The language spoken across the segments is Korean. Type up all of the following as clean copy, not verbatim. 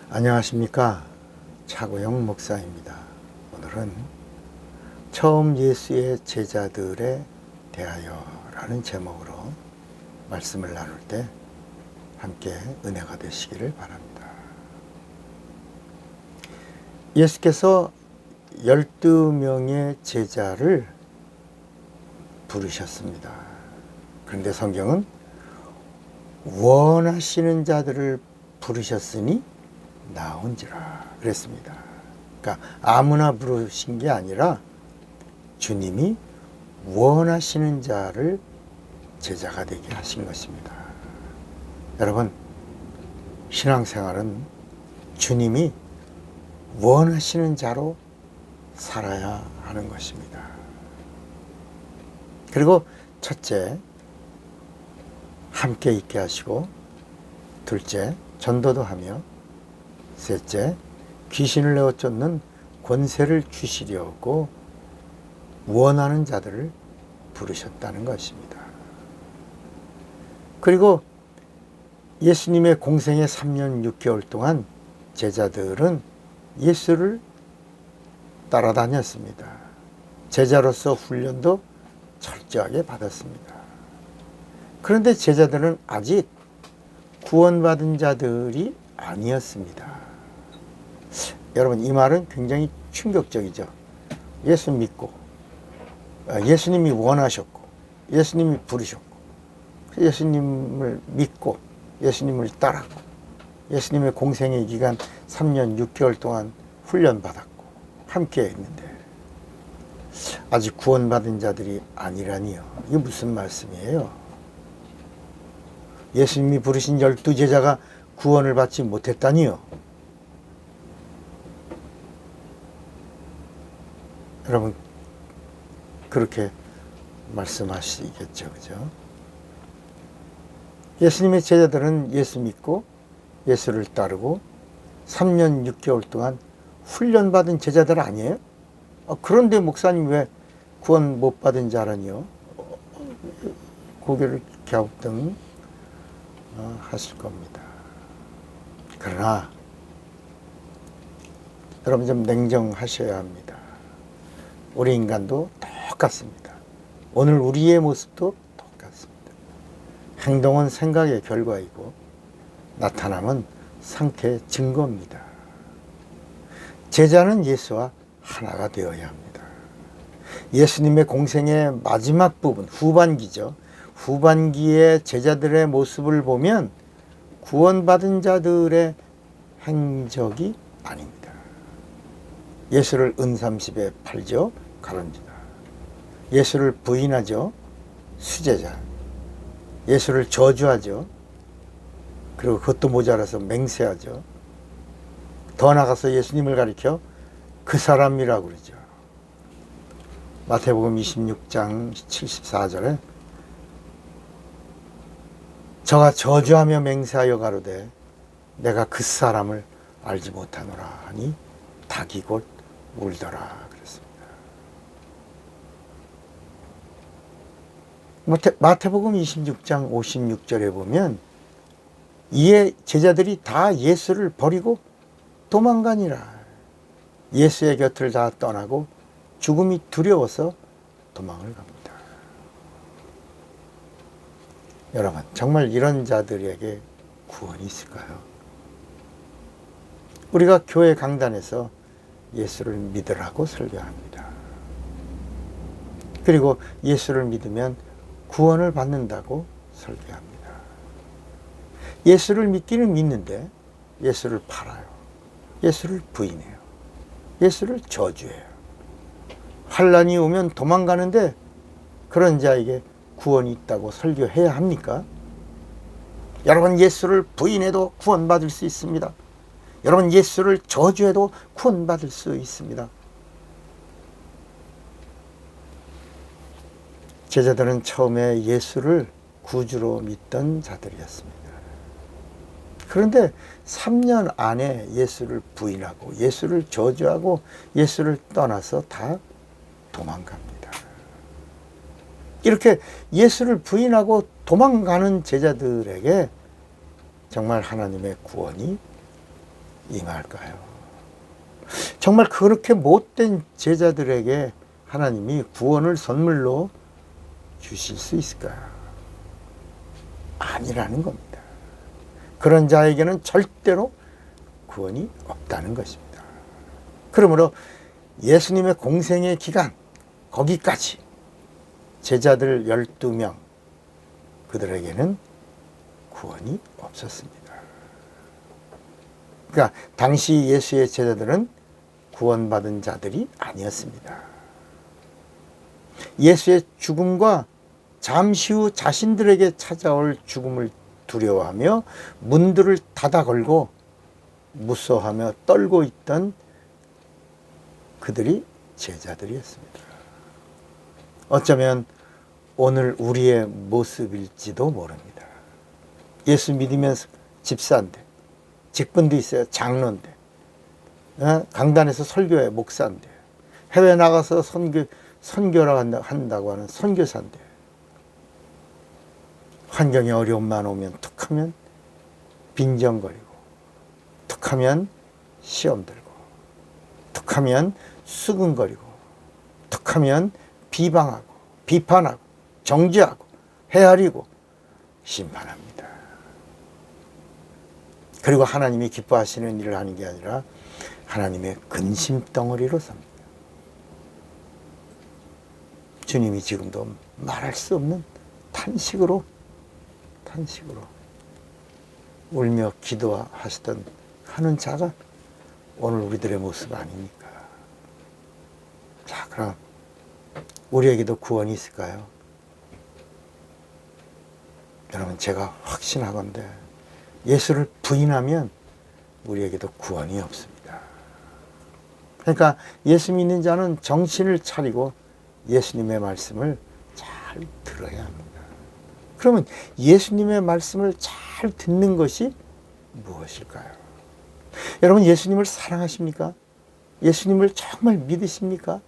안녕하십니까. 차고영 목사입니다. 오늘은 처음 예수의 제자들에 대하여 라는 제목으로 말씀을 나눌 때 함께 은혜가 되시기를 바랍니다. 예수께서 12명의 제자를 부르셨습니다. 그런데 성경은 원하시는 자들을 부르셨으니 나온지라 그랬습니다. 그러니까 아무나 부르신 게 아니라 주님이 원하시는 자를 제자가 되게 하신 것입니다. 여러분, 신앙생활은 주님이 원하시는 자로 살아야 하는 것입니다. 그리고 첫째, 함께 있게 하시고, 둘째, 전도도 하며, 셋째, 귀신을 내어 쫓는 권세를 주시려고 원하는 자들을 부르셨다는 것입니다. 그리고 예수님의 공생의 3년 6개월 동안 제자들은 예수를 따라다녔습니다. 제자로서 훈련도 철저하게 받았습니다. 그런데 제자들은 아직 구원받은 자들이 아니었습니다. 여러분, 이 말은 굉장히 충격적이죠. 예수 믿고, 예수님이 원하셨고, 예수님이 부르셨고, 예수님을 믿고, 예수님을 따랐고, 예수님의 공생의 기간 3년 6개월 동안 훈련받았고, 함께 했는데, 아직 구원받은 자들이 아니라니요. 이게 무슨 말씀이에요? 예수님이 부르신 12제자가 구원을 받지 못했다니요. 여러분, 그렇게 말씀하시겠죠, 그죠? 예수님의 제자들은 예수 믿고 예수를 따르고 3년 6개월 동안 훈련받은 제자들 아니에요? 그런데 목사님 왜 구원 못 받은 자라니요? 고개를 갸우뚱 하실 겁니다. 그러나 여러분, 좀 냉정하셔야 합니다. 우리 인간도 똑같습니다. 오늘 우리의 모습도 똑같습니다. 행동은 생각의 결과이고 나타남은 상태의 증거입니다. 제자는 예수와 하나가 되어야 합니다. 예수님의 공생의 마지막 부분, 후반기죠. 후반기의 제자들의 모습을 보면 구원받은 자들의 행적이 아닙니다. 예수를 은삼십에 팔죠. 가론지다. 예수를 부인하죠. 수제자. 예수를 저주하죠. 그리고 그것도 모자라서 맹세하죠. 더 나가서 예수님을 가리켜 그 사람이라고 그러죠. 마태복음 26장 74절에 저가 저주하며 맹세하여 가로되 내가 그 사람을 알지 못하노라 하니 닭이 곧 울더라 그랬습니다. 마태복음 26장 56절에 보면 이에 제자들이 다 예수를 버리고 도망가니라. 예수의 곁을 다 떠나고 죽음이 두려워서 도망을 갑니다. 여러분, 정말 이런 자들에게 구원이 있을까요? 우리가 교회 강단에서 예수를 믿으라고 설교합니다. 그리고 예수를 믿으면 구원을 받는다고 설교합니다. 예수를 믿기는 믿는데 예수를 팔아요. 예수를 부인해요. 예수를 저주해요. 환난이 오면 도망가는데 그런 자에게 구원이 있다고 설교해야 합니까? 여러분, 예수를 부인해도 구원받을 수 있습니다. 여러분, 예수를 저주해도 구원받을 수 있습니다. 제자들은 처음에 예수를 구주로 믿던 자들이었습니다. 그런데 3년 안에 예수를 부인하고 예수를 저주하고 예수를 떠나서 다 도망갑니다. 이렇게 예수를 부인하고 도망가는 제자들에게 정말 하나님의 구원이 임할까요? 정말 그렇게 못된 제자들에게 하나님이 구원을 선물로 주실 수 있을까요? 아니라는 겁니다. 그런 자에게는 절대로 구원이 없다는 것입니다. 그러므로 예수님의 공생의 기간, 거기까지 제자들 12명, 그들에게는 구원이 없었습니다. 그러니까 당시 예수의 제자들은 구원받은 자들이 아니었습니다. 예수의 죽음과 잠시 후 자신들에게 찾아올 죽음을 두려워하며 문들을 닫아 걸고 무서워하며 떨고 있던 그들이 제자들이었습니다. 어쩌면 오늘 우리의 모습일지도 모릅니다. 예수 믿으면서 집사인데, 직분도 있어요. 장로인데, 강단에서 설교해 목사인데, 해외 나가서 선교를 한다고 하는 선교사인데, 환경에 어려움만 오면 툭하면 빈정거리고, 툭하면 시험 들고, 툭하면 수근거리고, 툭하면 비방하고, 비판하고, 정죄하고, 헤아리고, 심판합니다. 그리고 하나님이 기뻐하시는 일을 하는 게 아니라 하나님의 근심덩어리로 삽니다. 주님이 지금도 말할 수 없는 탄식으로 울며 기도하시던 하는 자가 오늘 우리들의 모습 아닙니까? 자, 그럼 우리에게도 구원이 있을까요? 여러분, 제가 확신하건대 예수를 부인하면 우리에게도 구원이 없습니다. 그러니까 예수 믿는 자는 정신을 차리고 예수님의 말씀을 잘 들어야 합니다. 그러면 예수님의 말씀을 잘 듣는 것이 무엇일까요? 여러분, 예수님을 사랑하십니까? 예수님을 정말 믿으십니까?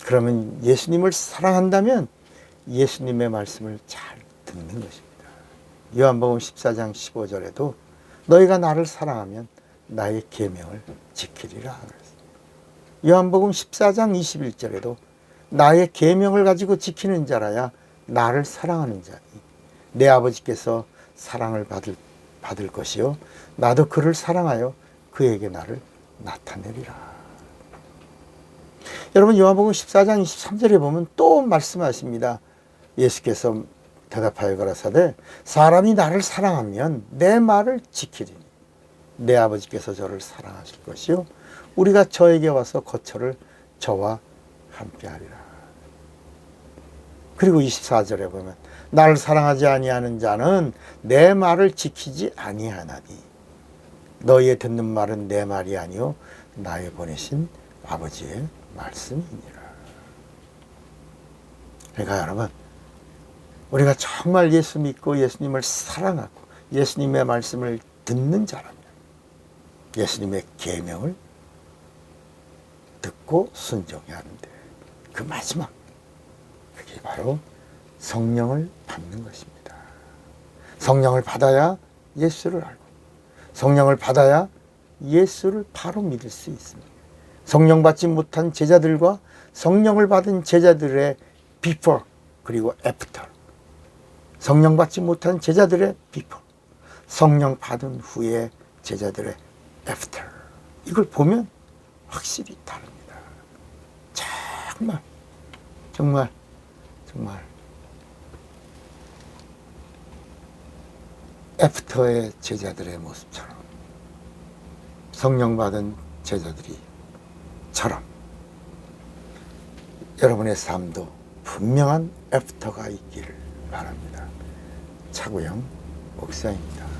그러면 예수님을 사랑한다면 예수님의 말씀을 잘 듣는 것입니다. 요한복음 14장 15절에도 너희가 나를 사랑하면 나의 계명을 지키리라 그랬습니다. 요한복음 14장 21절에도 나의 계명을 가지고 지키는 자라야 나를 사랑하는 자니 내 아버지께서 사랑을 받을 것이요 나도 그를 사랑하여 그에게 나를 나타내리라. 여러분, 요한복음 14장 23절에 보면 또 말씀하십니다. 예수께서 대답하여 가라사대 사람이 나를 사랑하면 내 말을 지키리니 내 아버지께서 저를 사랑하실 것이요 우리가 저에게 와서 거처를 저와 함께하리라. 그리고 24절에 보면 나를 사랑하지 아니하는 자는 내 말을 지키지 아니하나니 너희의 듣는 말은 내 말이 아니요 나의 보내신 아버지의 말씀이니라. 그러니까 여러분, 우리가 정말 예수 믿고 예수님을 사랑하고 예수님의 말씀을 듣는 자라면 예수님의 계명을 듣고 순종해야 하는데 그 마지막, 그게 바로 성령을 받는 것입니다. 성령을 받아야 예수를 알고 성령을 받아야 예수를 바로 믿을 수 있습니다. 성령 받지 못한 제자들과 성령을 받은 제자들의 before 그리고 after, 성령 받지 못한 제자들의 before, 성령 받은 후에 제자들의 after, 이걸 보면 확실히 다릅니다. 정말 애프터의 제자들의 모습처럼 성령 받은 제자들이처럼 여러분의 삶도 분명한 애프터가 있기를 바랍니다. 차구영 목사입니다.